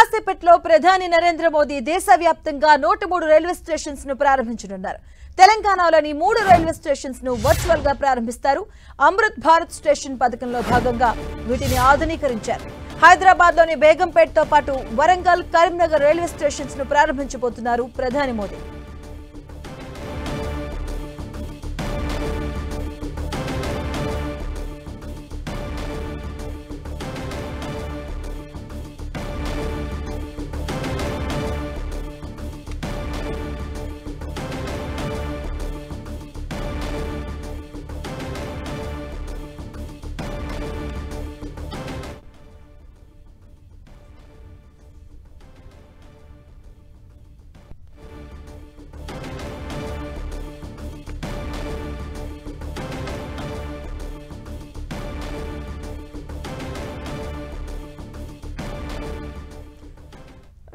కాసేపట్లో ప్రధాని నరేంద్ర మోదీ దేశవ్యాప్తంగా 103 రైల్వే స్టేషన్స్ ను ప్రారంభించనున్నారు. తెలంగాణలోని 3 రైల్వే స్టేషన్స్ ను వర్చువల్ గా ప్రారంభిస్తారు. అమృత్ భారత్ స్టేషన్ పథకంలో భాగంగా వీటిని ఆధునీకరించారు. హైదరాబాద్ లోని బేగంపేట్ తో పాటు వరంగల్, కరీంనగర్ రైల్వే స్టేషన్స్ ను ప్రారంభించబోతున్నారు ప్రధాని మోదీ.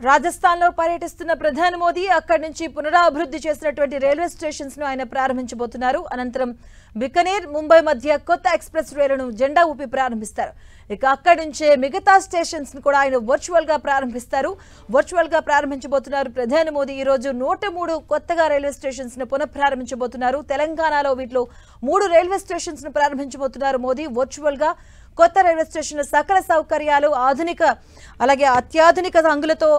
రాజస్థాన్ లో పర్యటిస్తున్న ప్రధాని మోదీ అక్కడి నుంచి పునరాభివృద్ధి చేసినటువంటి రైల్వే స్టేషన్స్ ను ఆయన ప్రారంభించబోతున్నారు. అనంతరం బికనేర్, ముంబై మధ్య కొత్త ఎక్స్ప్రెస్ రైలును జెండా ఊపి ప్రారంభిస్తారు. ఇక అక్కడి నుంచే మిగతా స్టేషన్స్ ను కూడా ఆయన వర్చువల్ గా ప్రారంభిస్తారు. వర్చువల్ గా ప్రారంభించబోతున్నారు ప్రధాని మోదీ. ఈ రోజు 103 కొత్తగా రైల్వే స్టేషన్స్ ను పునఃప్రారంభించబోతున్నారు. తెలంగాణలో వీటిలో 3 రైల్వే స్టేషన్స్ ను ప్రారంభించబోతున్నారు మోదీ వర్చువల్ గా. కొత్త రైల్వే స్టేషన్ సకల సౌకర్యాలు, ఆధునిక అలాగే అత్యాధునిక హంగులతో,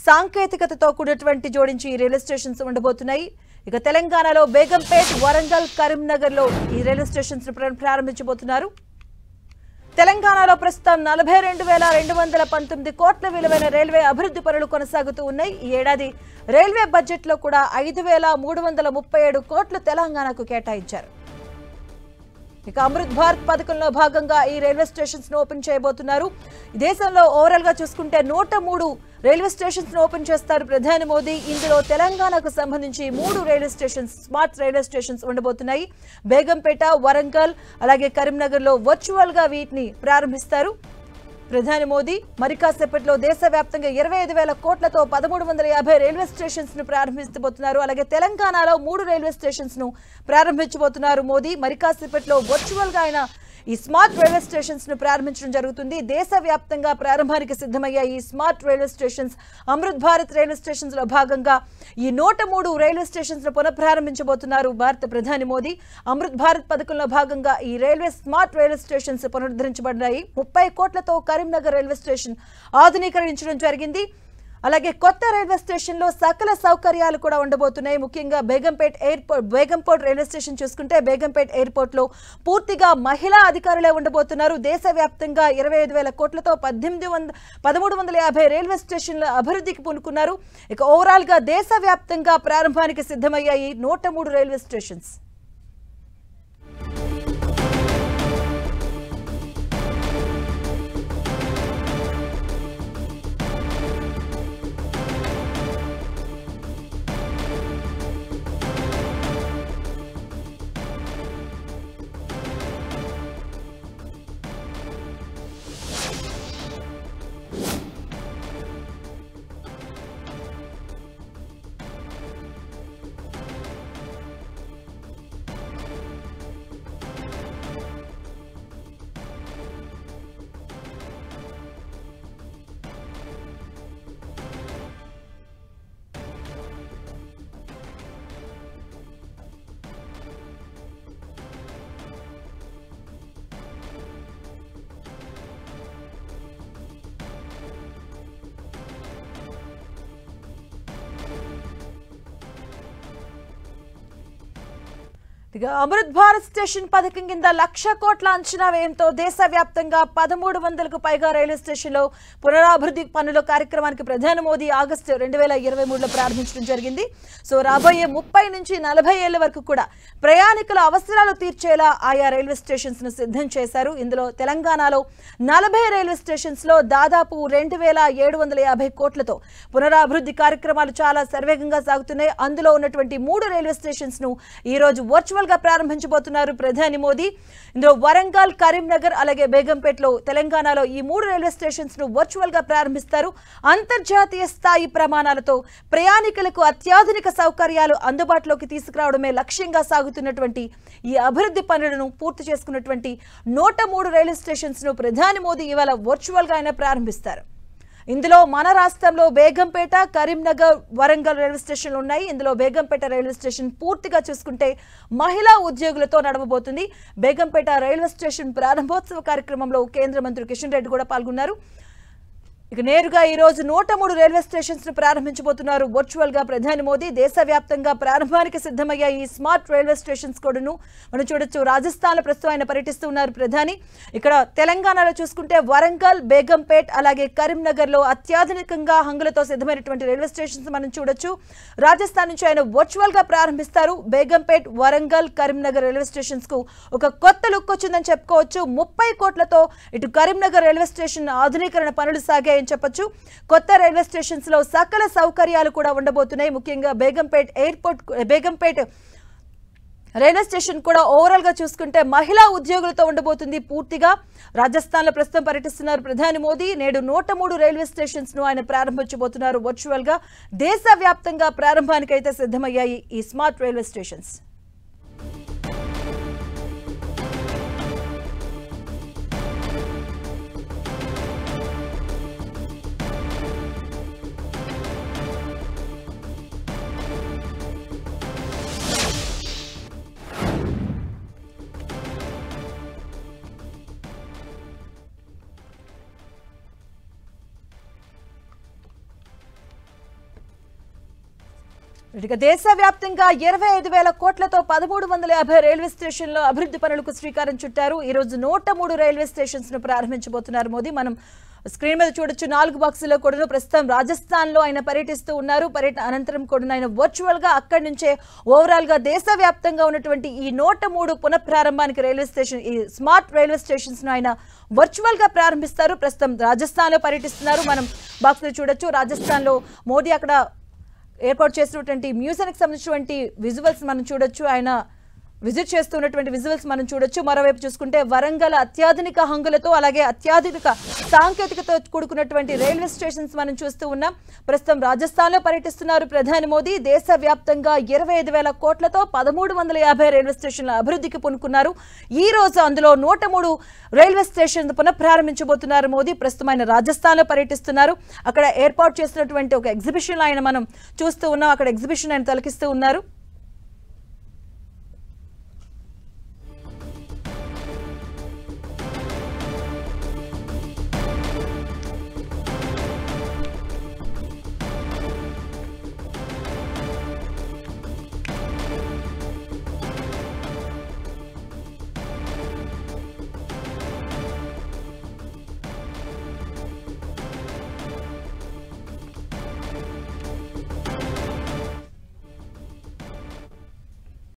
సాంకేతికతతో కూడినటువంటి జోడించి ఈ రైల్వే స్టేషన్స్ ఉండబోతున్నాయి. ఇక తెలంగాణలో బేగంపేట్, వరంగల్, కరీంనగర్ లో ఈ రైల్వే స్టేషన్స్ ప్రారంభించబోతున్నారు. తెలంగాణలో ప్రస్తుతం 42,219 కోట్ల విలువైన రైల్వే అభివృద్ధి పనులు కొనసాగుతూ ఉన్నాయి. ఈ ఏడాది రైల్వే బడ్జెట్ లో కూడా 5,337 కోట్లు తెలంగాణకు కేటాయించారు. ఇక అమృత్ భారత్ పథకంలో భాగంగా ఈ రైల్వే స్టేషన్స్ ను ఓపెన్ చేయబోతున్నారు. దేశంలో ఓవరాల్ గా చూసుకుంటే 103 రైల్వే స్టేషన్స్ ను ఓపెన్ చేస్తారు ప్రధాని మోదీ. ఇందులో తెలంగాణకు సంబంధించి 3 railway stations, smart railway stations ఉండబోతున్నాయి. బేగంపేట, వరంగల్ అలాగే కరీంనగర్ లో వర్చువల్ గా వీటిని ప్రారంభిస్తారు ప్రధాని మోదీ. మరి కాసేపట్లో దేశవ్యాప్తంగా 25,000 కోట్లతో 1,350 రైల్వే స్టేషన్స్ ను ప్రారంభించబోతున్నారు. అలాగే తెలంగాణలో 3 రైల్వే స్టేషన్స్ ను ప్రారంభించబోతున్నారు మోదీ. మరి కాసేపట్లో వర్చువల్ గా ఆయన ఈ స్మార్ట్ రైల్వే స్టేషన్స్ ను ప్రారంభించడం జరుగుతుంది. దేశవ్యాప్తంగా ప్రారంభానికి సిద్ధమయ్యే ఈ smart railway stations Amrit Bharat railway stations లో భాగంగా ఈ 103 రైల్వే స్టేషన్స్ ను పునఃప్రారంభించబోతున్నారు భారత ప్రధాని మోదీ. అమృత్ భారత్ పథకంలో భాగంగా ఈ స్మార్ట్ రైల్వే స్టేషన్స్ పునరుద్ధరించబడ్డాయి. 30 కోట్లతో కరీంనగర్ రైల్వే స్టేషన్ ఆధునీకరించడం జరిగింది. అలాగే కొత్త రైల్వే స్టేషన్ లో సకల సౌకర్యాలు కూడా ఉండబోతున్నాయి. ముఖ్యంగా బేగంపేట్ రైల్వే స్టేషన్ చూసుకుంటే బేగంపేట్ ఎయిర్పోర్ట్ లో పూర్తిగా మహిళా అధికారులే ఉండబోతున్నారు. దేశవ్యాప్తంగా 25,000 కోట్లతో 1,350 రైల్వే స్టేషన్ల అభివృద్ధికి పూనుకున్నారు. ఇక ఓవరాల్ గా దేశవ్యాప్తంగా ప్రారంభానికి సిద్ధమయ్యాయి 103 railway stations. Amrit Bharat station పథకం కింద 1,00,000 కోట్ల అంచనా వ్యయంతో దేశవ్యాప్తంగా 1,300కు పైగా రైల్వే స్టేషన్లో పునరాభివృద్ధి పనుల కార్యక్రమానికి ప్రధాని మోదీ ఆగస్టు 2023లో ప్రారంభించడం జరిగింది. సో రాబోయే 30 నుంచి 40 ఏళ్ల వరకు కూడా ప్రయాణికుల అవసరాలు తీర్చేలా ఆయా రైల్వే స్టేషన్స్ ను సిద్ధం చేశారు. ఇందులో తెలంగాణలో 40 రైల్వే స్టేషన్స్ లో దాదాపు 2,750 కోట్లతో పునరాభివృద్ధి కార్యక్రమాలు చాలా సర్వేగంగా సాగుతున్నాయి. అందులో ఉన్నటువంటి 3 రైల్వే స్టేషన్స్ ను ఈ రోజు వర్చువల్ గా ప్రారంభించబోతున్నారు ప్రధాని మోదీ. ఇందులో వరంగల్, కరీంనగర్ అలాగే బేగంపేట్లో తెలంగాణలో ఈ 3 రైల్వే స్టేషన్స్ ను వర్చువల్ గా ప్రారంభిస్తారు. అంతర్జాతీయ స్థాయి ప్రమాణాలతో ప్రయాణికులకు అత్యాధునిక సౌకర్యాలు అందుబాటులోకి తీసుకురావడమే లక్ష్యంగా సాగుతున్నటువంటి ఈ అభివృద్ధి పనులను పూర్తి చేసుకున్నటువంటి 103 రైల్వే స్టేషన్స్ ను ప్రధాని మోదీ ఇవాళ వర్చువల్ గా ఆయన ప్రారంభిస్తారు. ఇందులో మన రాష్ట్రంలో బేగంపేట, కరీంనగర్, వరంగల్ రైల్వే స్టేషన్లు ఉన్నాయి. ఇందులో బేగంపేట రైల్వే స్టేషన్ పూర్తిగా చూసుకుంటే మహిళా ఉద్యోగులతో నడవబోతుంది. బేగంపేట రైల్వే స్టేషన్ ప్రారంభోత్సవ కార్యక్రమంలో కేంద్ర మంత్రి కిషన్ రెడ్డి కూడా పాల్గొన్నారు. ఇక నేరుగా ఈ రోజు 103 రైల్వే స్టేషన్స్ ను ప్రారంభించబోతున్నారు వర్చువల్ గా ప్రధాని మోదీ. దేశవ్యాప్తంగా ప్రారంభానికి సిద్ధమయ్యే ఈ స్మార్ట్ రైల్వే స్టేషన్స్ కూడాను మనం చూడొచ్చు. రాజస్థాన్ లో ప్రస్తుతం ఆయన పర్యటిస్తున్నారు ప్రధాని. ఇక్కడ తెలంగాణలో చూసుకుంటే వరంగల్, బేగంపేట్ అలాగే కరీంనగర్ లో అత్యాధునికంగా హంగులతో సిద్ధమైనటువంటి రైల్వే స్టేషన్స్ మనం చూడొచ్చు. రాజస్థాన్ నుంచి ఆయన వర్చువల్ గా ప్రారంభిస్తారు. బేగంపేట్, వరంగల్, కరీంనగర్ రైల్వే స్టేషన్స్ కు ఒక కొత్త లుక్ వచ్చిందని చెప్పుకోవచ్చు. 30 కోట్లతో ఇటు కరీంనగర్ రైల్వే స్టేషన్ ఆధునీకరణ పనులు సాగాయి చెప్పొచ్చు. కొత్త రైల్వే స్టేషన్స్ లో సకల సౌకర్యాలు కూడా ఉండబోతున్నాయి. ముఖ్యంగా బేగంపేట్ రైల్వే స్టేషన్ కూడా ఓవరాల్ గా చూసుకుంటే మహిళా ఉద్యోగులతో ఉండబోతుంది. పూర్తిగా రాజస్థాన్ లో ప్రస్తుతం పర్యటిస్తున్నారు ప్రధాని మోదీ. నేడు 103 రైల్వే స్టేషన్స్ ను ఆయన ప్రారంభించబోతున్నారు వర్చువల్ గా. దేశవ్యాప్తంగా ప్రారంభానికైతే సిద్ధమయ్యాయి ఈ స్మార్ట్ రైల్వే స్టేషన్స్. ఇక దేశవ్యాప్తంగా 25,000 కోట్లతో 1350 రైల్వే స్టేషన్లో అభివృద్ధి పనులకు శ్రీకారం చుట్టారు. ఈ రోజు 103 రైల్వే స్టేషన్స్ ను ప్రారంభించబోతున్నారు మోదీ. మనం స్క్రీన్ మీద చూడొచ్చు 4 బాక్సుల్లో కూడా ప్రస్తుతం రాజస్థాన్ లో ఆయన పర్యటిస్తూ ఉన్నారు. పర్యటన అనంతరం కూడా ఆయన వర్చువల్ గా అక్కడి నుంచే ఓవరాల్ గా దేశవ్యాప్తంగా ఉన్నటువంటి ఈ 103 పునఃప్రారంభానికి రైల్వే స్టేషన్, ఈ స్మార్ట్ రైల్వే స్టేషన్స్ ను ఆయన వర్చువల్ గా ప్రారంభిస్తారు. ప్రస్తుతం రాజస్థాన్ లో పర్యటిస్తున్నారు. మనం బాక్స్ లో చూడొచ్చు. రాజస్థాన్ లో మోదీ అక్కడ ఏర్పాటు చేసినటువంటి మ్యూజియంకి సంబంధించినటువంటి విజువల్స్ మనం చూడొచ్చు. ఆయన విజిట్ చేస్తున్నటువంటి విజువల్స్ మనం చూడొచ్చు. మరోవైపు చూసుకుంటే వరంగల్ అత్యాధునిక హంగులతో అలాగే అత్యాధునిక సాంకేతికతో కూడుకున్నటువంటి రైల్వే స్టేషన్స్ మనం చూస్తూ ఉన్నాం. ప్రస్తుతం రాజస్థాన్ లో పర్యటిస్తున్నారు ప్రధాని మోదీ. దేశవ్యాప్తంగా 25,000 కోట్లతో 1350 రైల్వే స్టేషన్ల అభివృద్ధికి పూనుకున్నారు. ఈ రోజు అందులో 103 రైల్వే స్టేషన్ పునఃప్రారంభించబోతున్నారు మోదీ. ప్రస్తుతం ఆయన రాజస్థాన్ లో పర్యటిస్తున్నారు. అక్కడ ఏర్పాటు చేసినటువంటి ఒక ఎగ్జిబిషన్ ఆయన మనం చూస్తూ ఉన్నాం. అక్కడ ఎగ్జిబిషన్ ఆయన తలకిస్తూ ఉన్నారు.